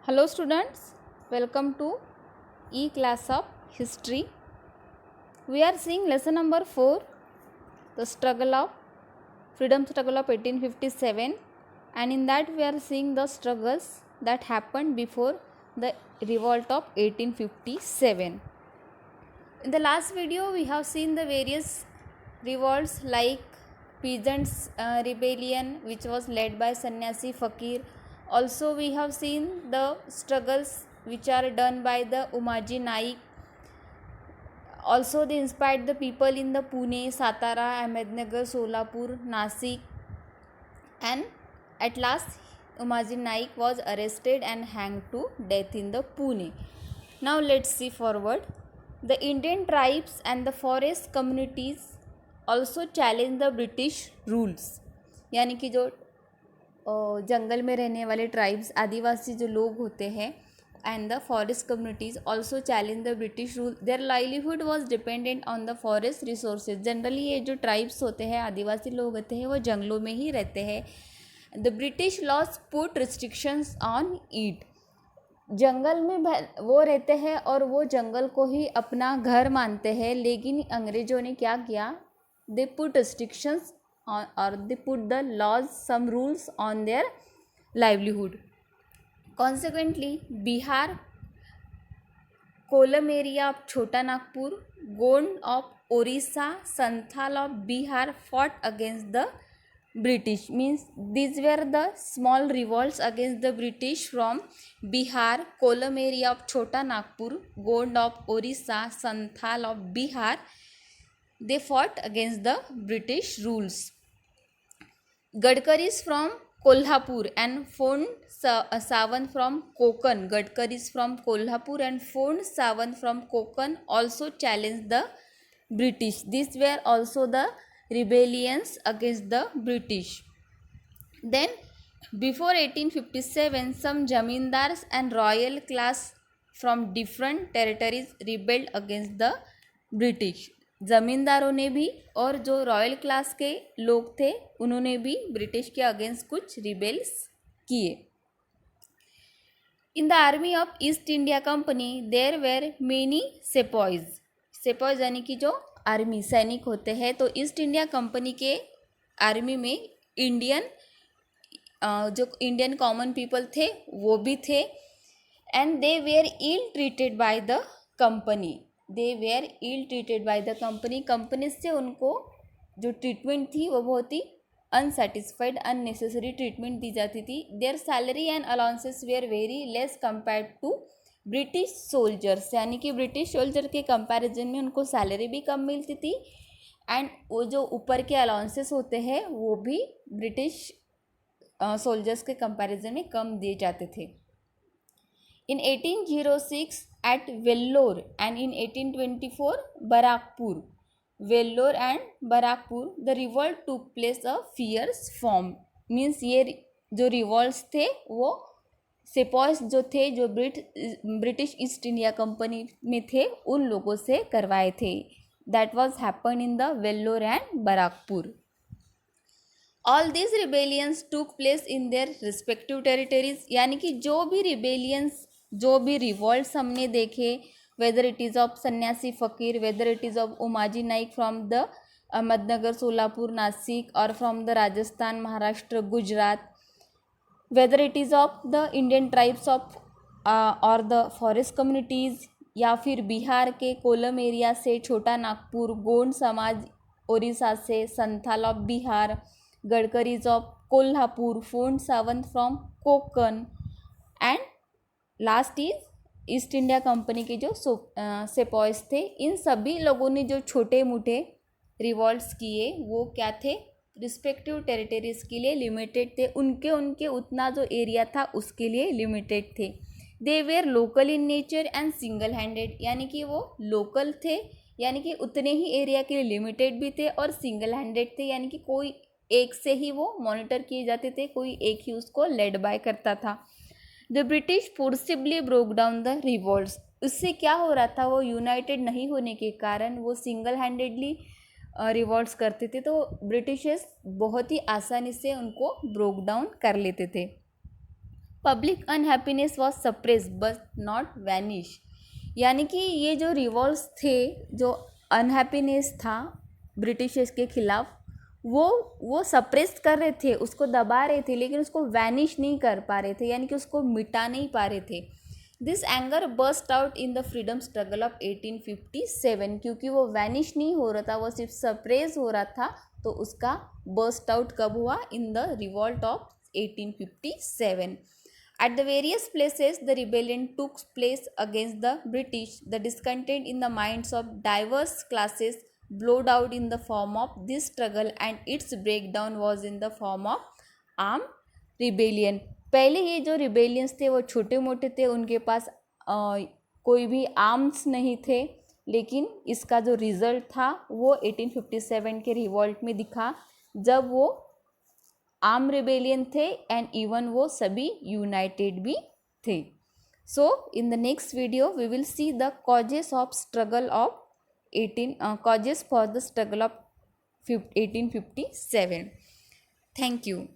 Hello students, welcome to E-class of History. We are seeing lesson number 4, the freedom struggle of 1857, and in that we are seeing the struggles that happened before the revolt of 1857. In the last video we have seen the various revolts like peasants rebellion which was led by Sannyasi Fakir. Also we have seen the struggles which are done by the Umaji Naik. Also they inspired the people in the Pune, Satara, Ahmednagar, Solapur, Nasik, and at last Umaji Naik was arrested and hanged to death in the Pune. Now let's see forward. The Indian tribes and the forest communities also challenge the British rules. यानी कि जो जंगल में रहने वाले tribes आदिवासी जो लोग होते हैं and the forest communities also challenge the British rule. Their livelihood was dependent on the forest resources. Generally ये जो ट्राइब्स होते हैं आदिवासी लोग होते हैं वो जंगलों में ही रहते हैं. The British laws put restrictions on it. जंगल में वो रहते हैं और वो जंगल को ही अपना घर मानते हैं, लेकिन अंग्रेज़ों ने क्या किया, दे पुट रिस्ट्रिक्शंस और they put the laws some rules on their livelihood. Consequently Bihar, Kolam area of Chota Nagpur, Gond of Odisha, Santhal of Bihar fought against the British. Means these were the small revolts against the British from Bihar, Kolam area of Chota Nagpur, Gond of Orissa, Santhal of Bihar. They fought against the British rules. Gadkaris from Kolhapur and Fond Sawant from Konkan. Gadkaris from Kolhapur and Fond Sawant from Konkan also challenged the British. These were also the rebellions against the British. Then before 1857 some zamindars and royal class from different territories rebelled against the British. ज़मींदारों ने भी और जो royal class के लोग थे उन्होंने भी British के अगेंस्ट कुछ रिबेल्स किए. In the army of East India company there were many sepoys. Sepoys यानी कि जो आर्मी सैनिक होते हैं, तो ईस्ट इंडिया कंपनी के आर्मी में जो इंडियन कॉमन पीपल थे वो भी थे. And they were ill treated by the company. They were ill treated by the company. Company से उनको जो ट्रीटमेंट थी वो बहुत ही अनसेटिस्फाइड अननेसेसरी ट्रीटमेंट दी जाती थी. Their salary and allowances were very less compared to British soldiers. यानी कि ब्रिटिश सोल्जर के कंपैरिजन में उनको सैलरी भी कम मिलती थी एंड वो जो ऊपर के अलाउंसेस होते हैं वो भी ब्रिटिश सोल्जर्स के कंपैरिजन में कम दिए जाते थे. In 1806 at Vellore and in 1824 Barrackpore. Vellore and Barrackpore the revolt took place a fierce form. Means ये जो रिवॉल्ट्स थे वो सेपॉयस जो थे जो ब्रिटिश ईस्ट इंडिया कंपनी में थे उन लोगों से करवाए थे. That was happen in the Vellore and Barrackpore. All this rebellions टूक place in their respective territories. यानी कि जो भी रिबेलियंस जो भी रिवॉल्ट्स हमने देखे, weather it is of Sanyasi Fakir, whether it is of Umaji Naik from the Ahmednagar, Solapur, Nashik और from the Rajasthan, Maharashtra, Gujarat, whether it is of the Indian tribes of or the forest communities या फिर बिहार के कोलम एरिया से, छोटा नागपुर, गोंड समाज ओडिशा से, Santhal of Bihar, Gadkaris of Kolhapur, Phond Sawant from Konkan and last is East India company के जो सेपॉयस थे. इन सभी लोगों ने जो छोटे मोटे रिवॉल्ट्स किए वो क्या थे, रिस्पेक्टिव टेरिटरीज़ के लिए लिमिटेड थे. उनके उतना जो एरिया था उसके लिए लिमिटेड थे. They were local in nature and single handed. यानी कि वो लोकल थे यानी कि उतने ही एरिया के लिए लिमिटेड भी थे और सिंगल हैंडेड थे यानी कि कोई एक से ही वो मॉनिटर किए जाते थे, कोई एक ही उसको लेड बाय करता था. The British forcibly broke down the revolts. उससे क्या हो रहा था, वो यूनाइटेड नहीं होने के कारण वो सिंगल हैंडेडली रिवॉल्ट्स करते थे, तो ब्रिटिशर्स बहुत ही आसानी से उनको ब्रोक डाउन कर लेते थे. Public unhappiness was suppress but not vanish, यानी कि ये जो रिवॉल्ट्स थे, जो अनहैप्पीनेस था ब्रिटिशर्स के खिलाफ, वो सप्रेस कर रहे थे, उसको दबा रहे थे, लेकिन उसको वैनिश नहीं कर पा रहे थे, यानी कि उसको मिटा नहीं पा रहे थे। This anger burst out in the freedom struggle of 1857, क्योंकि वो वैनिश नहीं हो रहा था, वो सिर्फ सप्रेस हो रहा था, तो उसका बर्स्ट आउट कब हुआ? In the revolt of 1857. At the various places the rebellion took place against the British, the discontent in the minds of diverse classes blowed out in the form of this struggle, and its breakdown was in the form of armed rebellion. पहले ये जो rebellions थे वो छोटे मोटे थे, उनके पास कोई भी आर्म्स नहीं थे, लेकिन इसका जो रिजल्ट था वो 1857 के रिवॉल्ट में दिखा, जब वो आर्म रिबेलियन थे एंड इवन वो सभी यूनाइटेड भी थे. So in the next video we will see the causes of struggle of causes for the struggle of 1857. Thank you.